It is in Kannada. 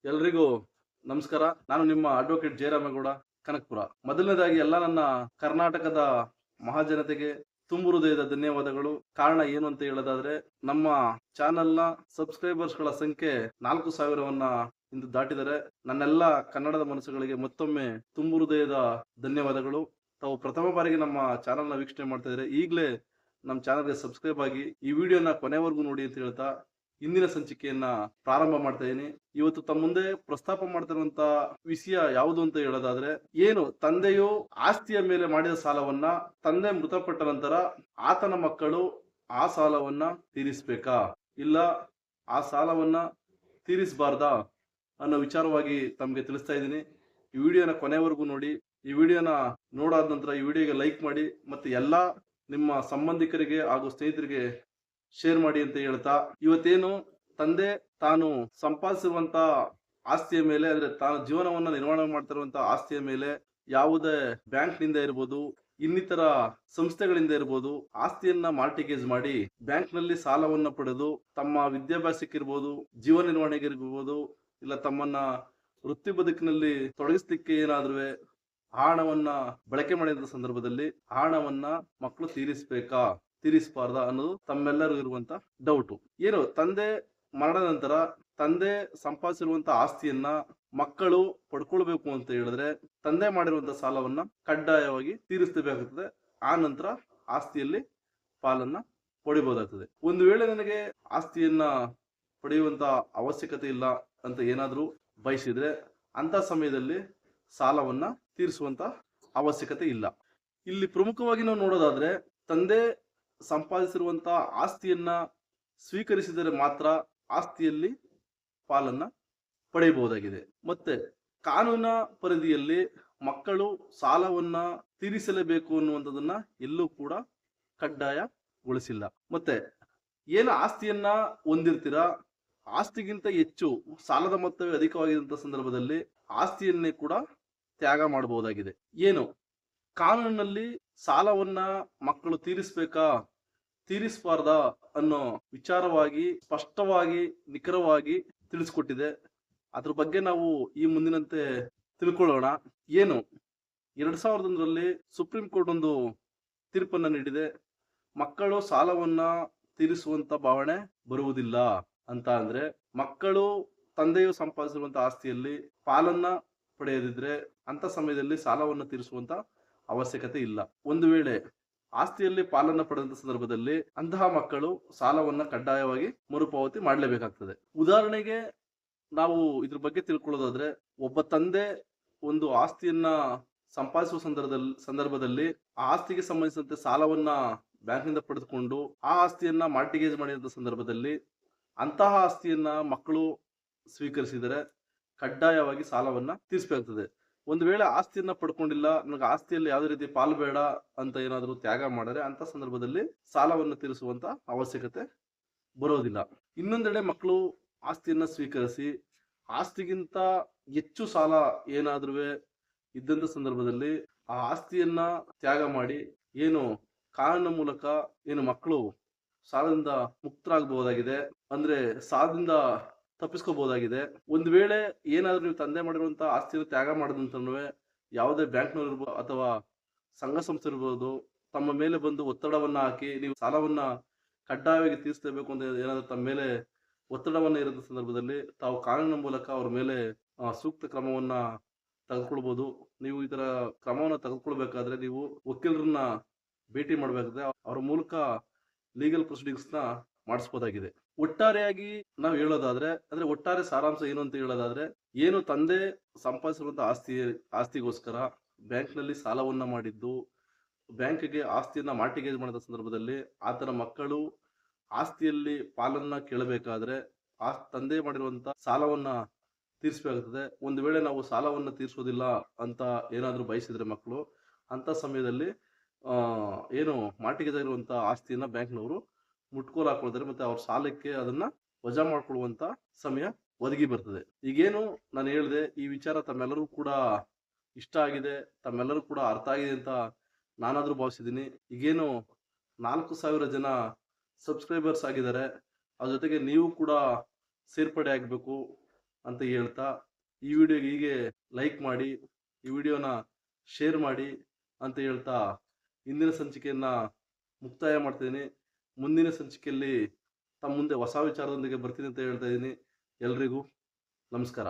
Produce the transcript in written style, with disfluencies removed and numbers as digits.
ಎಲ್ರಿಗೂ ನಮಸ್ಕಾರ. ನಾನು ನಿಮ್ಮ ಅಡ್ವೊಕೇಟ್ ಜಯರಾಮೇಗೌಡ, ಕನಕಪುರ. ಮೊದಲನೇದಾಗಿ ಎಲ್ಲ ನನ್ನ ಕರ್ನಾಟಕದ ಮಹಾಜನತೆಗೆ ತುಂಬು ಹೃದಯದ ಧನ್ಯವಾದಗಳು. ಕಾರಣ ಏನು ಅಂತ ಹೇಳೋದಾದ್ರೆ, ನಮ್ಮ ಚಾನೆಲ್‌ನ ಸಬ್ಸ್ಕ್ರೈಬರ್ಸ್‌ಗಳ ಸಂಖ್ಯೆ 4,000ವನ್ನ ಇಂದು ದಾಟಿದರೆ. ನನ್ನೆಲ್ಲ ಕನ್ನಡದ ಮನಸ್ಸುಗಳಿಗೆ ಮತ್ತೊಮ್ಮೆ ತುಂಬು ಹೃದಯದ ಧನ್ಯವಾದಗಳು. ತಾವು ಪ್ರಥಮ ಬಾರಿಗೆ ನಮ್ಮ ಚಾನೆಲ್‌ನ ವೀಕ್ಷಣೆ ಮಾಡ್ತಾ ಇದ್ರೆ ಈಗಲೇ ನಮ್ಮ ಚಾನೆಲ್‌ಗೆ ಸಬ್ಸ್ಕ್ರೈಬ್ ಆಗಿ, ಈ ವಿಡಿಯೋನ ಕೊನೆವರೆಗೂ ನೋಡಿ ಅಂತ ಹೇಳ್ತಾ ಇಂದಿನ ಸಂಚಿಕೆಯನ್ನ ಪ್ರಾರಂಭ ಮಾಡ್ತಾ ಇದ್ದೀನಿ. ಇವತ್ತು ತಮ್ಮ ಮುಂದೆ ಪ್ರಸ್ತಾಪ ಮಾಡ್ತಿರುವಂತ ವಿಷಯ ಯಾವುದು ಅಂತ ಹೇಳೋದಾದ್ರೆ, ಏನು ತಂದೆಯು ಆಸ್ತಿಯ ಮೇಲೆ ಮಾಡಿದ ಸಾಲವನ್ನ ತಂದೆ ಮೃತಪಟ್ಟ ನಂತರ ಆತನ ಮಕ್ಕಳು ಆ ಸಾಲವನ್ನ ತೀರಿಸಬೇಕಾ, ಇಲ್ಲ ಆ ಸಾಲವನ್ನ ತೀರಿಸಬಾರ್ದಾ ಅನ್ನೋ ವಿಚಾರವಾಗಿ ತಮಗೆ ತಿಳಿಸ್ತಾ ಇದ್ದೀನಿ. ಈ ವಿಡಿಯೋನ ಕೊನೆವರೆಗೂ ನೋಡಿ. ಈ ವಿಡಿಯೋನ ನೋಡಾದ ನಂತರ ಈ ವಿಡಿಯೋಗೆ ಲೈಕ್ ಮಾಡಿ, ಮತ್ತೆ ಎಲ್ಲಾ ನಿಮ್ಮ ಸಂಬಂಧಿಕರಿಗೆ ಹಾಗೂ ಸ್ನೇಹಿತರಿಗೆ ಶೇರ್ ಮಾಡಿ ಅಂತ ಹೇಳ್ತಾ, ಇವತ್ತೇನು ತಂದೆ ತಾನು ಸಂಪಾದಿಸಿರುವಂತ ಆಸ್ತಿಯ ಮೇಲೆ, ಅಂದ್ರೆ ತಾನು ಜೀವನವನ್ನ ನಿರ್ವಹಣೆ ಮಾಡ್ತಿರುವಂತ ಆಸ್ತಿಯ ಮೇಲೆ ಯಾವುದೇ ಬ್ಯಾಂಕ್ ನಿಂದ ಇರ್ಬೋದು, ಇನ್ನಿತರ ಸಂಸ್ಥೆಗಳಿಂದ ಇರ್ಬೋದು, ಆಸ್ತಿಯನ್ನ ಮಾರ್ಟಿಗೇಜ್ ಮಾಡಿ ಬ್ಯಾಂಕ್ ನಲ್ಲಿ ಸಾಲವನ್ನ ಪಡೆದು ತಮ್ಮ ವಿದ್ಯಾಭ್ಯಾಸಕ್ಕಿರ್ಬೋದು, ಜೀವನ ನಿರ್ವಹಣೆಗಿರ್ಬೋದು, ಇಲ್ಲ ತಮ್ಮನ್ನ ವೃತ್ತಿ ಬದುಕಿನಲ್ಲಿ ತೊಡಗಿಸ್ಲಿಕ್ಕೆ ಏನಾದ್ರೂ ಹಣವನ್ನ ಬಳಕೆ ಮಾಡಿದ ಸಂದರ್ಭದಲ್ಲಿ ಹಣವನ್ನ ಮಕ್ಕಳು ತೀರಿಸಬೇಕಾ, ತೀರಿಸಬಾರ್ದಾ ಅನ್ನೋದು ತಮ್ಮೆಲ್ಲರಿಗೂ ಇರುವಂತ ಡೌಟು. ಏನು ತಂದೆ ಮರಣ ನಂತರ ತಂದೆ ಸಂಪಾದಿಸಿರುವಂತ ಆಸ್ತಿಯನ್ನ ಮಕ್ಕಳು ಪಡ್ಕೊಳ್ಬೇಕು ಅಂತ ಹೇಳಿದ್ರೆ, ತಂದೆ ಮಾಡಿರುವಂತ ಸಾಲವನ್ನ ಕಡ್ಡಾಯವಾಗಿ ತೀರಿಸಬೇಕಾಗುತ್ತದೆ. ಆ ನಂತರ ಆಸ್ತಿಯಲ್ಲಿ ಪಾಲನ್ನ ಪಡಿಬಹುದಾಗ್ತದೆ. ಒಂದು ವೇಳೆ ನನಗೆ ಆಸ್ತಿಯನ್ನ ಪಡೆಯುವಂತ ಅವಶ್ಯಕತೆ ಇಲ್ಲ ಅಂತ ಏನಾದ್ರೂ ಬಯಸಿದ್ರೆ, ಅಂತ ಸಮಯದಲ್ಲಿ ಸಾಲವನ್ನ ತೀರಿಸುವಂತ ಅವಶ್ಯಕತೆ ಇಲ್ಲ. ಇಲ್ಲಿ ಪ್ರಮುಖವಾಗಿ ನಾವು ನೋಡೋದಾದ್ರೆ, ತಂದೆ ಸಂಪಾದಿಸಿರುವಂತ ಆಸ್ತಿಯನ್ನ ಸ್ವೀಕರಿಸಿದರೆ ಮಾತ್ರ ಆಸ್ತಿಯಲ್ಲಿ ಪಾಲನ್ನ ಪಡೆಯಬಹುದಾಗಿದೆ. ಮತ್ತೆ ಕಾನೂನಿನ ಪರಿಧಿಯಲ್ಲಿ ಮಕ್ಕಳು ಸಾಲವನ್ನ ತೀರಿಸಲೇಬೇಕು ಅನ್ನುವಂಥದ್ದನ್ನ ಎಲ್ಲೂ ಕೂಡ ಕಡ್ಡಾಯಗೊಳಿಸಿಲ್ಲ. ಮತ್ತೆ ಏನು ಆಸ್ತಿಯನ್ನ ಹೊಂದಿರ್ತೀರಾ, ಆಸ್ತಿಗಿಂತ ಹೆಚ್ಚು ಸಾಲದ ಮೊತ್ತವೇ ಅಧಿಕವಾಗಿದ್ದಂತ ಸಂದರ್ಭದಲ್ಲಿ ಆಸ್ತಿಯನ್ನೇ ಕೂಡ ತ್ಯಾಗ ಮಾಡಬಹುದಾಗಿದೆ. ಏನು ಕಾನೂನಿನಲ್ಲಿ ಸಾಲವನ್ನ ಮಕ್ಕಳು ತೀರಿಸಬೇಕಾ, ತೀರಿಸಬಾರ್ದಾ ಅನ್ನೋ ವಿಚಾರವಾಗಿ ಸ್ಪಷ್ಟವಾಗಿ ನಿಖರವಾಗಿ ತಿಳಿಸ್ಕೊಟ್ಟಿದೆ. ಅದ್ರ ಬಗ್ಗೆ ನಾವು ಈ ಮುಂದಿನಂತೆ ತಿಳ್ಕೊಳ್ಳೋಣ. ಏನು 2001ರಲ್ಲಿ ಸುಪ್ರೀಂ ಕೋರ್ಟ್ ಒಂದು ತೀರ್ಪನ್ನ ನೀಡಿದೆ. ಮಕ್ಕಳು ಸಾಲವನ್ನ ತೀರಿಸುವಂತ ಭಾವನೆ ಬರುವುದಿಲ್ಲ ಅಂತ. ಅಂದ್ರೆ ಮಕ್ಕಳು ತಂದೆಯು ಸಂಪಾದಿಸಿರುವಂತ ಆಸ್ತಿಯಲ್ಲಿ ಪಾಲನ್ನ ಪಡೆಯದಿದ್ರೆ ಅಂತ ಸಮಯದಲ್ಲಿ ಸಾಲವನ್ನು ತೀರಿಸುವಂತ ಅವಶ್ಯಕತೆ ಇಲ್ಲ. ಒಂದು ವೇಳೆ ಆಸ್ತಿಯಲ್ಲಿ ಪಾಲನ್ನ ಪಡೆದಂತ ಸಂದರ್ಭದಲ್ಲಿ ಅಂತಹ ಮಕ್ಕಳು ಸಾಲವನ್ನ ಕಡ್ಡಾಯವಾಗಿ ಮರುಪಾವತಿ ಮಾಡಲೇಬೇಕಾಗ್ತದೆ. ಉದಾಹರಣೆಗೆ ನಾವು ಇದ್ರ ಬಗ್ಗೆ ತಿಳ್ಕೊಳ್ಳೋದಾದ್ರೆ, ಒಬ್ಬ ತಂದೆ ಒಂದು ಆಸ್ತಿಯನ್ನ ಸಂಪಾದಿಸುವ ಸಂದರ್ಭದಲ್ಲಿ ಆ ಆಸ್ತಿಗೆ ಸಂಬಂಧಿಸಿದಂತೆ ಸಾಲವನ್ನ ಬ್ಯಾಂಕ್ನಿಂದ ಪಡೆದುಕೊಂಡು ಆ ಆಸ್ತಿಯನ್ನ ಮಾರ್ಟಿಗೇಜ್ ಮಾಡಿದಂತ ಸಂದರ್ಭದಲ್ಲಿ ಅಂತಹ ಆಸ್ತಿಯನ್ನ ಮಕ್ಕಳು ಸ್ವೀಕರಿಸಿದರೆ ಕಡ್ಡಾಯವಾಗಿ ಸಾಲವನ್ನ ತೀರಿಸಬೇಕಾಗ್ತದೆ. ಒಂದು ವೇಳೆ ಆಸ್ತಿಯನ್ನ ಪಡ್ಕೊಂಡಿಲ್ಲ, ನನಗೆ ಆಸ್ತಿಯಲ್ಲಿ ಯಾವುದೇ ರೀತಿ ಪಾಲು ಬೇಡ ಅಂತ ಏನಾದರೂ ತ್ಯಾಗ ಮಾಡಿದ್ರೆ ಅಂತ ಸಂದರ್ಭದಲ್ಲಿ ಸಾಲವನ್ನು ತೀರಿಸುವಂತ ಅವಶ್ಯಕತೆ ಬರೋದಿಲ್ಲ. ಇನ್ನೊಂದೆಡೆ ಮಕ್ಕಳು ಆಸ್ತಿಯನ್ನ ಸ್ವೀಕರಿಸಿ ಆಸ್ತಿಗಿಂತ ಹೆಚ್ಚು ಸಾಲ ಏನಾದ್ರೂ ಇದ್ದಂತ ಸಂದರ್ಭದಲ್ಲಿ ಆ ಆಸ್ತಿಯನ್ನ ತ್ಯಾಗ ಮಾಡಿ ಏನು ಕಾನೂನಿನ ಮೂಲಕ ಏನು ಮಕ್ಕಳು ಸಾಲದಿಂದ ಮುಕ್ತರಾಗಬಹುದಾಗಿದೆ, ಅಂದ್ರೆ ಸಾಲದಿಂದ ತಪ್ಪಿಸ್ಕೋಬಹುದಾಗಿದೆ. ಒಂದು ವೇಳೆ ಏನಾದ್ರೂ ನೀವು ತಂದೆ ಮಾಡಿರುವಂತ ಆಸ್ತಿಯನ್ನು ತ್ಯಾಗ ಮಾಡಿದಂತನೂ ಯಾವುದೇ ಬ್ಯಾಂಕ್ನವ್ರು ಇರ್ಬೋದು ಅಥವಾ ಸಂಘ ಸಂಸ್ಥೆ ಇರ್ಬೋದು, ತಮ್ಮ ಮೇಲೆ ಬಂದು ಒತ್ತಡವನ್ನ ಹಾಕಿ ನೀವು ಸಾಲವನ್ನ ಕಡ್ಡಾಯವಾಗಿ ತೀರಿಸಲೇಬೇಕು ಅಂತ ಏನಾದ್ರೂ ತಮ್ಮ ಮೇಲೆ ಒತ್ತಡವನ್ನ ಇರೋ ಸಂದರ್ಭದಲ್ಲಿ ತಾವು ಕಾನೂನಿನ ಮೂಲಕ ಅವ್ರ ಮೇಲೆ ಸೂಕ್ತ ಕ್ರಮವನ್ನ ತೆಗೆದುಕೊಳ್ಬಹುದು. ನೀವು ಈ ತರ ಕ್ರಮವನ್ನ ತೆಗೆದುಕೊಳ್ಬೇಕಾದ್ರೆ ನೀವು ವಕೀಲರನ್ನ ಭೇಟಿ ಮಾಡಬೇಕಾದ್ರೆ ಅವರ ಮೂಲಕ ಲೀಗಲ್ ಪ್ರೊಸೀಡಿಂಗ್ಸ್ ನ ಮಾಡಿಸಬಹುದಾಗಿದೆ. ಒಟ್ಟಾರೆಯಾಗಿ ನಾವು ಹೇಳೋದಾದ್ರೆ, ಅಂದ್ರೆ ಒಟ್ಟಾರೆ ಸಾರಾಂಶ ಏನು ಅಂತ ಹೇಳೋದಾದ್ರೆ, ಏನು ತಂದೆ ಸಂಪಾದಿಸಿರುವಂತಹ ಆಸ್ತಿಗೋಸ್ಕರ ಬ್ಯಾಂಕ್ ನಲ್ಲಿ ಸಾಲವನ್ನ ಮಾಡಿದ್ದು, ಬ್ಯಾಂಕ್ಗೆ ಆಸ್ತಿಯನ್ನ ಮಾರ್ಟಿಗೇಜ್ ಮಾಡಿದ ಸಂದರ್ಭದಲ್ಲಿ ಆತನ ಮಕ್ಕಳು ಆಸ್ತಿಯಲ್ಲಿ ಪಾಲನ್ನ ಕೇಳಬೇಕಾದ್ರೆ ಆ ತಂದೆ ಮಾಡಿರುವಂತ ಸಾಲವನ್ನ ತೀರಿಸಬೇಕಾಗುತ್ತದೆ. ಒಂದು ವೇಳೆ ನಾವು ಸಾಲವನ್ನ ತೀರಿಸೋದಿಲ್ಲ ಅಂತ ಏನಾದ್ರೂ ಬಯಸಿದ್ರೆ ಮಕ್ಕಳು, ಅಂತ ಸಮಯದಲ್ಲಿ ಏನು ಮಾರ್ಟಿಗೇಜ್ ಆಗಿರುವಂತ ಆಸ್ತಿಯನ್ನ ಬ್ಯಾಂಕ್ನವರು ಮುಟ್ಕೋಲು ಹಾಕೊಳ್ತಾರೆ. ಮತ್ತೆ ಅವ್ರ ಸಾಲಕ್ಕೆ ಅದನ್ನ ವಜಾ ಮಾಡ್ಕೊಳ್ಳುವಂತ ಸಮಯ ಒದಗಿ ಬರ್ತದೆ. ಈಗೇನು ನಾನು ಹೇಳಿದೆ, ಈ ವಿಚಾರ ತಮ್ಮೆಲ್ಲರೂ ಕೂಡ ಇಷ್ಟ ಆಗಿದೆ, ತಮ್ಮೆಲ್ಲರೂ ಕೂಡ ಅರ್ಥ ಆಗಿದೆ ಅಂತ ನಾನಾದ್ರೂ ಭಾವಿಸಿದ್ದೀನಿ. ಈಗೇನು 4,000 ಜನ ಸಬ್ಸ್ಕ್ರೈಬರ್ಸ್ ಆಗಿದ್ದಾರೆ, ಅದ್ರ ಜೊತೆಗೆ ನೀವು ಕೂಡ ಸೇರ್ಪಡೆ ಆಗ್ಬೇಕು. ಅಂತ ಹೇಳ್ತಾ ಈ ವಿಡಿಯೋಗೆ ಹೀಗೆ ಲೈಕ್ ಮಾಡಿ, ಈ ವಿಡಿಯೋನ ಶೇರ್ ಮಾಡಿ ಅಂತ ಹೇಳ್ತಾ ಇಂದಿನ ಸಂಚಿಕೆಯನ್ನ ಮುಕ್ತಾಯ ಮಾಡ್ತಿದ್ದೀನಿ. ಮುಂದಿನ ಸಂಚಿಕೆಯಲ್ಲಿ ತಮ್ಮ ಮುಂದೆ ಹೊಸ ವಿಚಾರದೊಂದಿಗೆ ಬರ್ತೀನಿ ಅಂತ ಹೇಳ್ತಾ ಇದ್ದೀನಿ. ಎಲ್ರಿಗೂ ನಮಸ್ಕಾರ.